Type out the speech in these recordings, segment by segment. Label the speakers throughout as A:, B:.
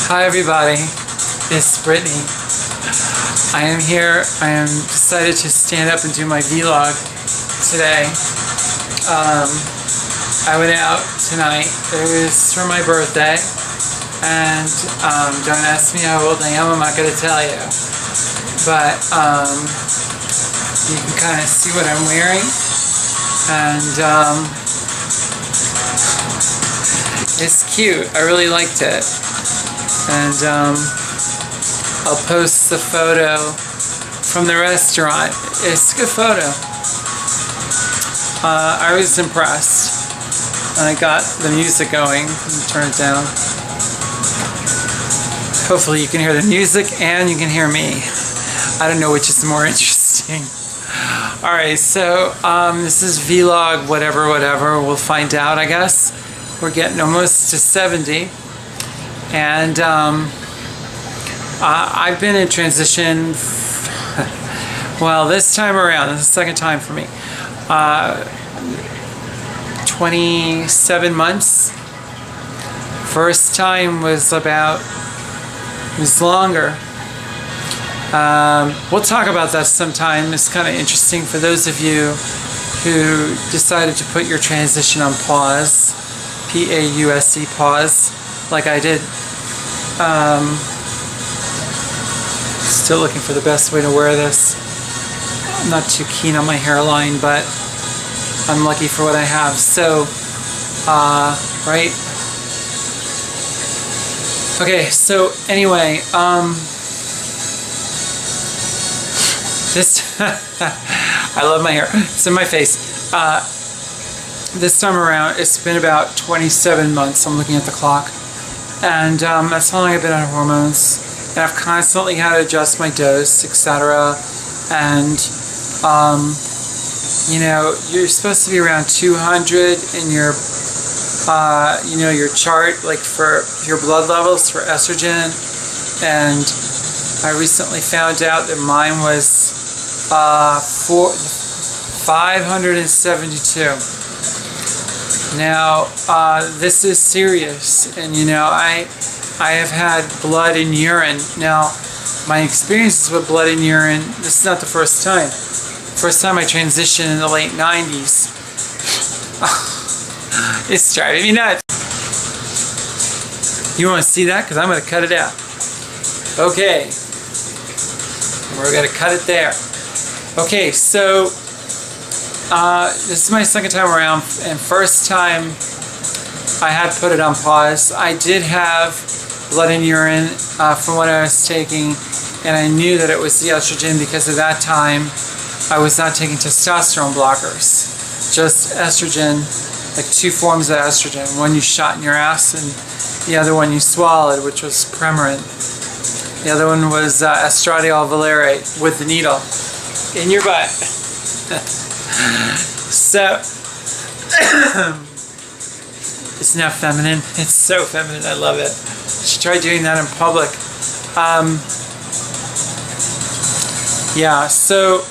A: Hi everybody, it's Brittany. I am here. I am decided to stand up and do my vlog today. I went out tonight. It was for my birthday, and don't ask me how old I am. I'm not going to tell you, but you can kind of see what I'm wearing, and it's cute. I really liked it. And I'll post the photo from the restaurant. It's a good photo. I was impressed. And I got the music going. Turn it down. Hopefully you can hear the music and you can hear me. I don't know which is more interesting. Alright, so this is vlog whatever. We'll find out, I guess. We're getting almost to 70. And I've been in transition, well, this time around, this is the second time for me, 27 months. First time was longer. We'll talk about that sometime. It's kind of interesting for those of you who decided to put your transition on pause, P-A-U-S-E, pause, like I did. Still looking for the best way to wear this. I'm not too keen on my hairline, but I'm lucky for what I have. So, right? Okay, so anyway, this, I love my hair. It's in my face. This time around, it's been about 27 months. I'm looking at the clock. And that's how long I've been on hormones. And I've constantly had to adjust my dose, etc. And, you know, you're supposed to be around 200 in your, you know, your chart, like for your blood levels for estrogen. And I recently found out that mine was 572. Now, this is serious, and you know, I have had blood in urine. Now, my experiences with blood in urine, this is not the first time. First time I transitioned in the late 90s. It's driving me nuts. You want to see that? Because I'm going to cut it out. Okay. We're going to cut it there. Okay, so this is my second time around, and first time I had put it on pause. I did have blood in urine from what I was taking, and I knew that it was the estrogen because at that time I was not taking testosterone blockers, just estrogen, like two forms of estrogen. One you shot in your ass, and the other one you swallowed, which was Premarin. The other one was estradiol valerate with the needle in your butt. So, it's now feminine. It's so feminine. I love it. You should try doing that in public. Yeah. So,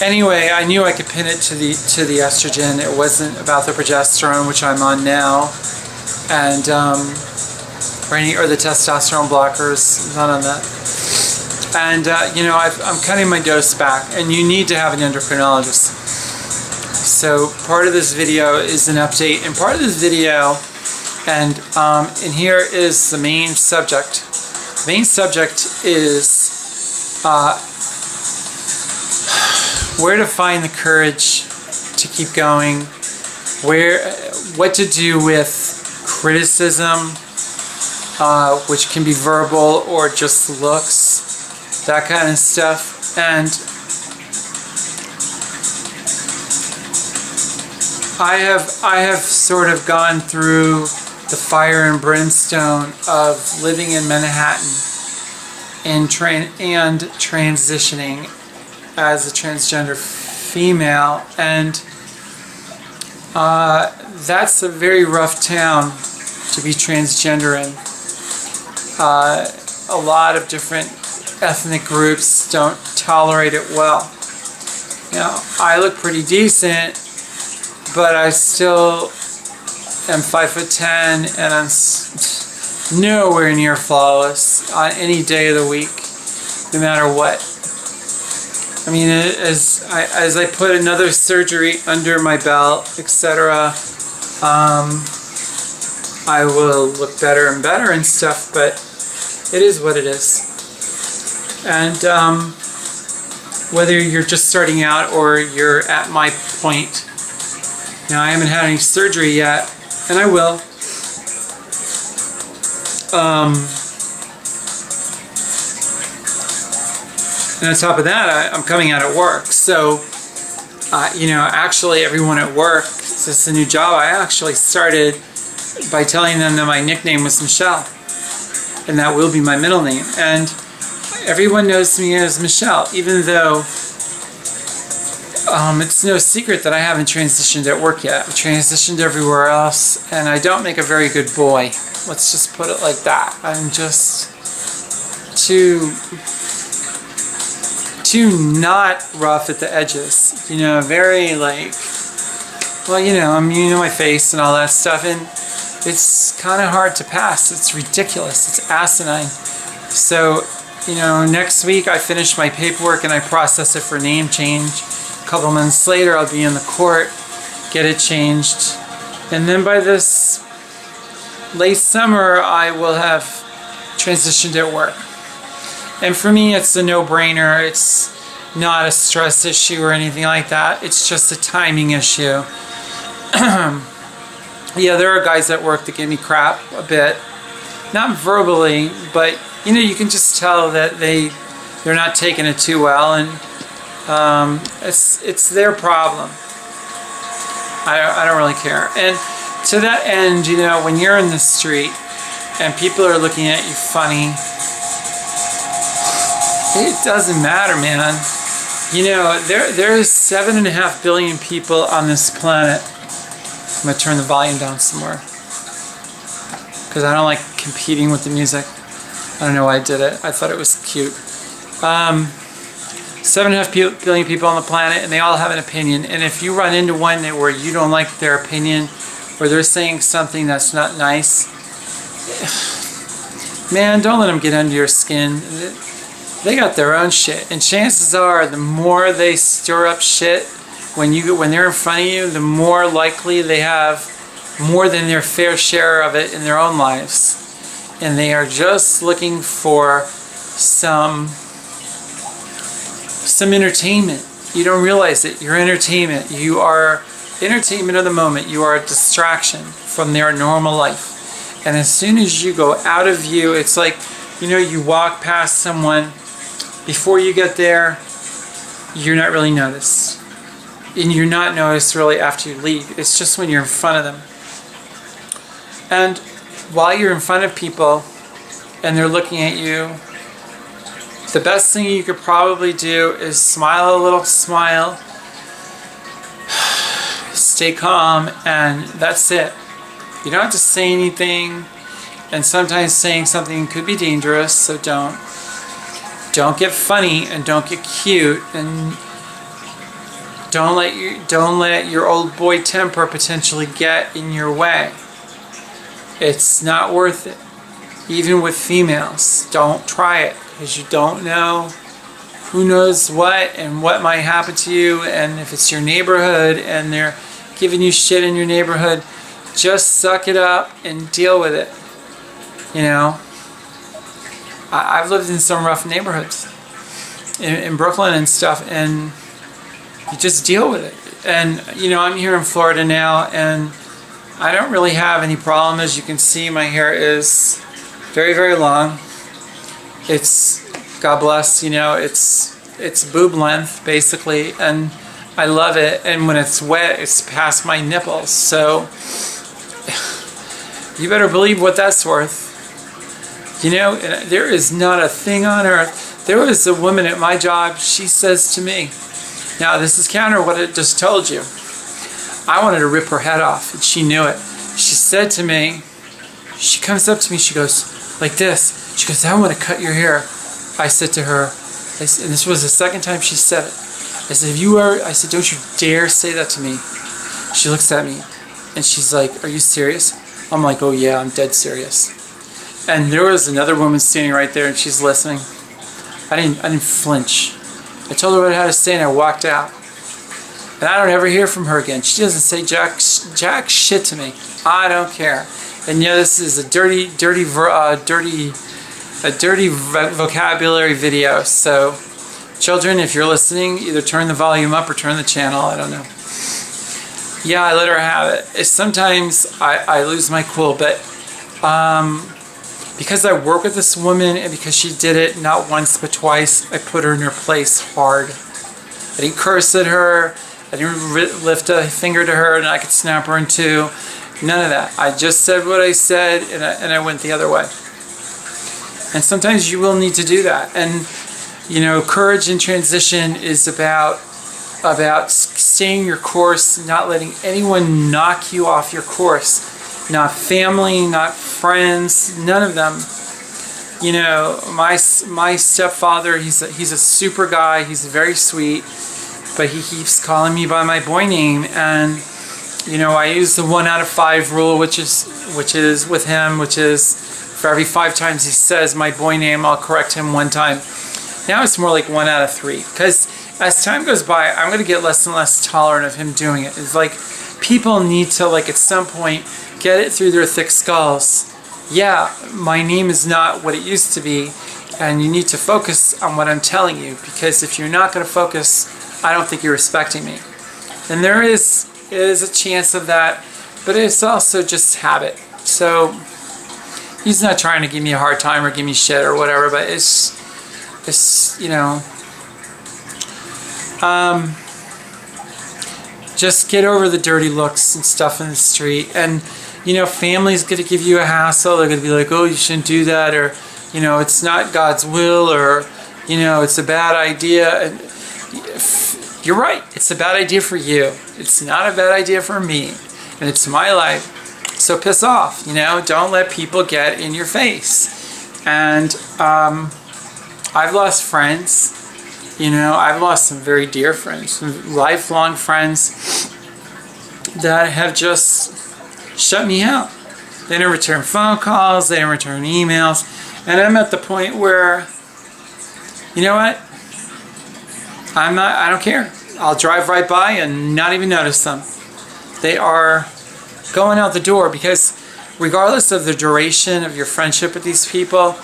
A: anyway, I knew I could pin it to the estrogen. It wasn't about the progesterone, which I'm on now, and or the testosterone blockers. Not on that. And you know, I'm cutting my dose back, and you need to have an endocrinologist. So part of this video is an update, and part of this video, and here is the main subject. The main subject is where to find the courage to keep going, what to do with criticism, which can be verbal or just looks, that kind of stuff. And I have sort of gone through the fire and brimstone of living in Manhattan and transitioning as a transgender female, and that's a very rough town to be transgender in. A lot of different ethnic groups don't tolerate it well. You know, I look pretty decent, but I still am 5'10", and I'm nowhere near flawless on any day of the week, no matter what. I mean, as I put another surgery under my belt, etc., I will look better and better and stuff, but it is what it is. And whether you're just starting out or you're at my point, now I haven't had any surgery yet, and I will. And on top of that, I'm coming out at work. So, actually everyone at work, this is a new job, I actually started by telling them that my nickname was Michelle. And that will be my middle name. And everyone knows me as Michelle, even though it's no secret that I haven't transitioned at work yet. I've transitioned everywhere else, and I don't make a very good boy. Let's just put it like that. I'm just too not rough at the edges. Very like, well, my face and all that stuff, and it's kind of hard to pass. It's ridiculous. It's asinine. So, next week I finish my paperwork and I process it for name change. A couple months later I'll be in the court, get it changed. And then by this late summer I will have transitioned at work. And for me it's a no-brainer. It's not a stress issue or anything like that. It's just a timing issue. Yeah, there are guys at work that give me crap a bit. Not verbally, but you can just tell that they're not taking it too well, and it's their problem. I don't really care. And to that end, when you're in the street and people are looking at you funny, it doesn't matter, man. There's 7.5 billion people on this planet. I'm going to turn the volume down some more because I don't like competing with the music. I don't know why I did it. I thought it was cute. 7.5 billion people on the planet, and they all have an opinion. And if you run into one where you don't like their opinion, or they're saying something that's not nice, man, don't let them get under your skin. They got their own shit, and chances are the more they stir up shit when they're in front of you, the more likely they have more than their fair share of it in their own lives. And they are just looking for some entertainment. You don't realize it. You're entertainment. You are entertainment of the moment. You are a distraction from their normal life. And as soon as you go out of view, it's like, you walk past someone. Before you get there, you're not really noticed. And you're not noticed really after you leave. It's just when you're in front of them. And while you're in front of people and they're looking at you, the best thing you could probably do is smile a little smile, stay calm, and that's it. You don't have to say anything, and sometimes saying something could be dangerous, so don't get funny and don't get cute, and don't let your old boy temper potentially get in your way. It's not worth it. Even with females, don't try it, because you don't know who knows what and what might happen to you. And if it's your neighborhood and they're giving you shit in your neighborhood, just suck it up and deal with it. I've lived in some rough neighborhoods in Brooklyn and stuff, and you just deal with it. And I'm here in Florida now, and I don't really have any problem. As you can see, my hair is very, very long. It's, God bless, it's boob length basically, and I love it. And when it's wet, it's past my nipples. So you better believe what that's worth. There is not a thing on earth. There was a woman at my job, she says to me, now this is counter what I just told you. I wanted to rip her head off, and she knew it. She said to me, she comes up to me, she goes like this. She goes, I want to cut your hair. I said to her, and this was the second time she said it. I said, don't you dare say that to me. She looks at me, and she's like, are you serious? I'm like, oh yeah, I'm dead serious. And there was another woman standing right there, and she's listening. I didn't flinch. I told her what I had to say, and I walked out. And I don't ever hear from her again. She doesn't say jack shit to me. I don't care. And this is a dirty vocabulary video. So, children, if you're listening, either turn the volume up or turn the channel. I don't know. Yeah, I let her have it. Sometimes I lose my cool, but because I work with this woman and because she did it not once but twice, I put her in her place hard. I didn't curse at her. I didn't lift a finger to her and I could snap her in two. None of that. I just said what I said and I went the other way. And sometimes you will need to do that. And, courage in transition is about staying your course, not letting anyone knock you off your course. Not family, not friends, none of them. My stepfather, he's a super guy. He's very sweet, but he keeps calling me by my boy name. And I use the 1 out of 5 rule, which is with him, which is for every 5 times he says my boy name, I'll correct him 1 time. Now it's more like 1 out of 3, because as time goes by, I'm going to get less and less tolerant of him doing it. It's like people need to, at some point, get it through their thick skulls. Yeah, my name is not what it used to be, and you need to focus on what I'm telling you, because if you're not going to focus, I don't think you're respecting me. And there is a chance of that, but it's also just habit. So he's not trying to give me a hard time or give me shit or whatever, but it's just get over the dirty looks and stuff in the street. And family's going to give you a hassle. They're going to be like, oh, you shouldn't do that, or it's not God's will, or it's a bad idea. And you're right, it's a bad idea for you. It's not a bad idea for me, and it's my life. So piss off. Don't let people get in your face. And I've lost friends. I've lost some very dear friends, some lifelong friends that have just shut me out. They don't return phone calls, they don't return emails, and I'm at the point where, what? I don't care. I'll drive right by and not even notice them. They are going out the door, because regardless of the duration of your friendship with these people,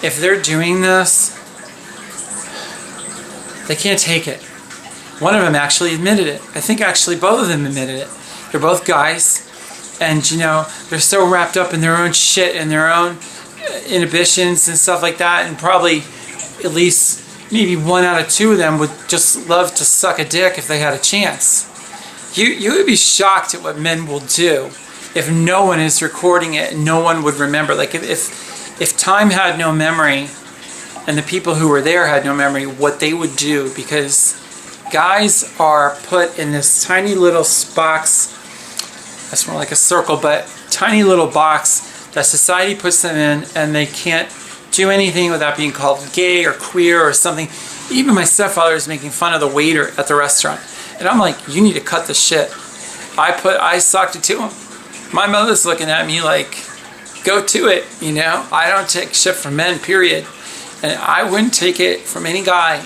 A: if they're doing this, they can't take it. One of them actually admitted it. I think actually both of them admitted it. They're both guys, and they're so wrapped up in their own shit and their own inhibitions and stuff like that, and probably at least maybe 1 out of 2 of them would just love to suck a dick if they had a chance. You would be shocked at what men will do if no one is recording it and no one would remember. Like if time had no memory and the people who were there had no memory, what they would do, because guys are put in this tiny little box, that's more like a circle, but tiny little box that society puts them in, and they can't do anything without being called gay or queer or something. Even my stepfather is making fun of the waiter at the restaurant. And I'm like, you need to cut the shit. I sucked it to him. My mother's looking at me like, go to it, I don't take shit from men, period. And I wouldn't take it from any guy.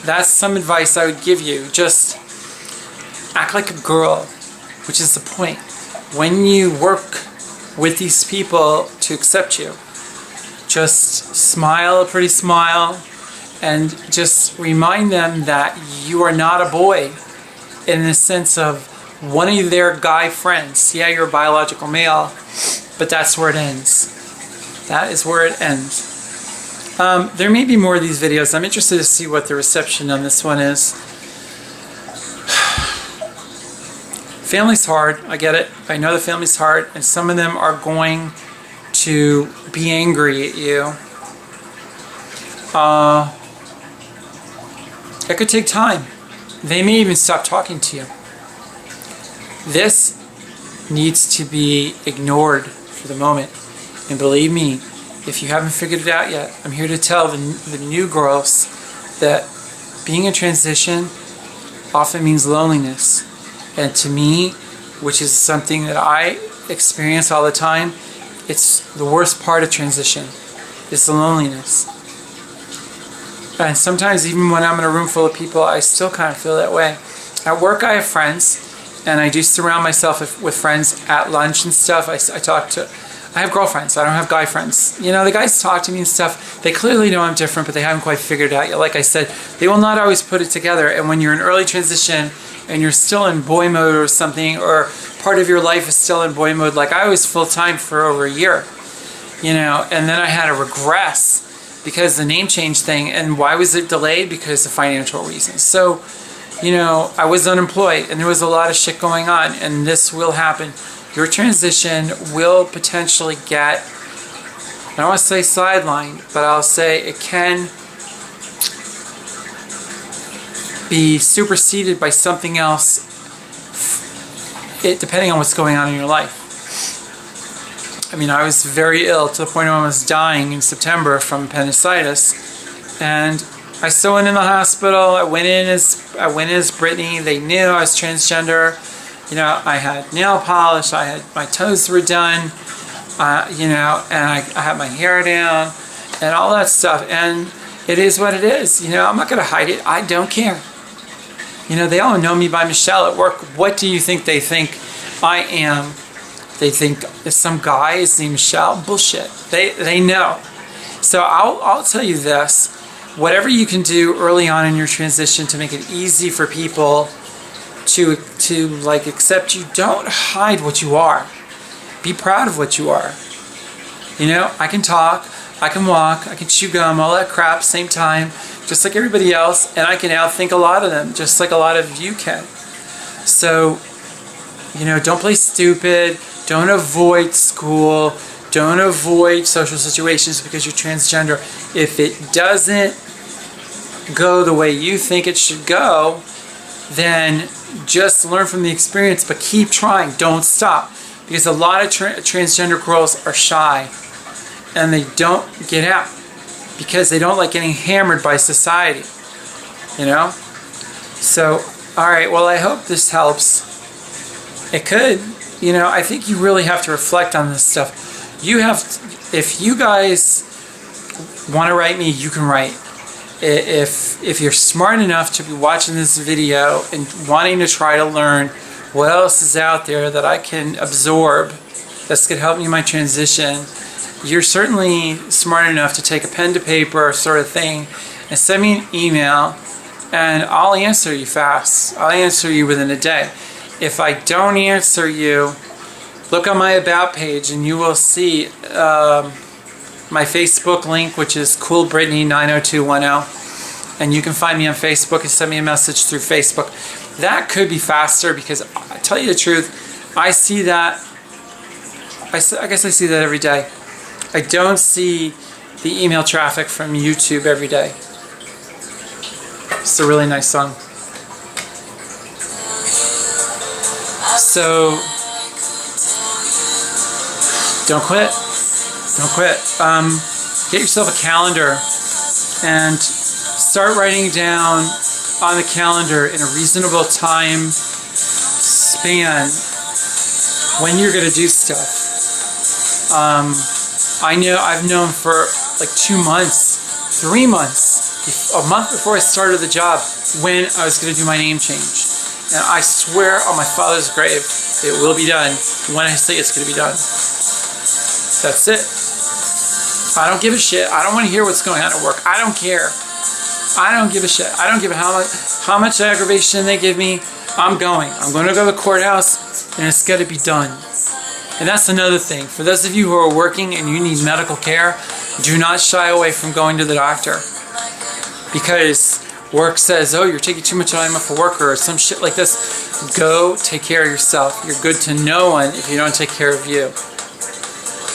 A: That's some advice I would give you. Just act like a girl, which is the point. When you work with these people to accept you, just smile a pretty smile and just remind them that you are not a boy in the sense of one of their guy friends. Yeah, you're a biological male, but that's where it ends. That is where it ends. There may be more of these videos. I'm interested to see what the reception on this one is. Family's hard. I get it. I know the family's hard, and some of them are going to be angry at you. It could take time. They may even stop talking to you. This needs to be ignored for the moment. And believe me, if you haven't figured it out yet, I'm here to tell the new girls that being in transition often means loneliness. And to me, which is something that I experience all the time, it's the worst part of transition. It's the loneliness. And sometimes even when I'm in a room full of people, I still kind of feel that way. At work I have friends, and I do surround myself with friends at lunch and stuff. I have girlfriends, I don't have guy friends. You know, the guys talk to me and stuff, they clearly know I'm different, but they haven't quite figured it out yet. Like I said, they will not always put it together, and when you're in early transition and you're still in boy mode or something, or part of your life is still in boy mode, like I was full-time for over a year, you know, and then I had to regress because the name change thing. And why was it delayed? Because of financial reasons. So, you know, I was unemployed and there was a lot of shit going on, and this will happen. Your transition will potentially get, I don't want to say sidelined, but I'll say it can be superseded by something else, depending on what's going on in your life. I mean, I was very ill to the point where I was dying in September from appendicitis, and I still went in the hospital. I went in as Brittany. They knew I was transgender. You know, I had nail polish. My toes were done. You know, and I had my hair down, and all that stuff. And it is what it is. You know, I'm not going to hide it. I don't care. You know, they all know me by Michelle at work. What do you think they think I am? They think some guy is named Michelle. Bullshit. They know. So I'll tell you this. Whatever you can do early on in your transition to make it easy for people to like accept you, don't hide what you are. Be proud of what you are. You know, I can talk, I can walk, I can chew gum, all that crap, same time, just like everybody else, and I can outthink a lot of them, just like a lot of you can. So, you know, don't play stupid, don't avoid school, don't avoid social situations because you're transgender. If it doesn't go the way you think it should go, then just learn from the experience, but keep trying, don't stop. Because a lot of transgender girls are shy and they don't get out because they don't like getting hammered by society, you know? So, alright, well, I hope this helps. It could. You know, I think you really have to reflect on this stuff. You have, if you guys want to write me, you can write. If you're smart enough to be watching this video and wanting to try to learn what else is out there that I can absorb that's going to help me in my transition, you're certainly smart enough to take a pen to paper sort of thing and send me an email, and I'll answer you fast. I'll answer you within a day. If I don't answer you, look on my About page and you will see my Facebook link, which is CoolBrittany90210, and you can find me on Facebook and send me a message through Facebook. That could be faster because, I tell you the truth, I see that, I guess I see that every day. I don't see the email traffic from YouTube every day. It's a really nice song. So, don't quit. Don't quit. Get yourself a calendar and start writing down on the calendar in a reasonable time span when you're going to do stuff. I've known for like 2 months, 3 months, a month before I started the job when I was going to do my name change. And I swear on my father's grave, it will be done when I say it's going to be done. That's it. I don't give a shit. I don't want to hear what's going on at work. I don't care. I don't give a shit. I don't give a how much aggravation they give me. I'm going. I'm going to go to the courthouse, and it's got to be done. And that's another thing. For those of you who are working and you need medical care, do not shy away from going to the doctor. Because work says, oh, you're taking too much time off of work or some shit like this. Go take care of yourself. You're good to no one if you don't take care of you.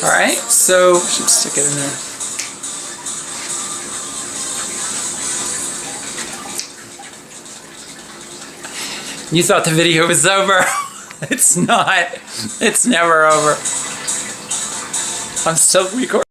A: Alright? So, I should stick it in there. You thought the video was over. It's not. It's never over. I'm still recording.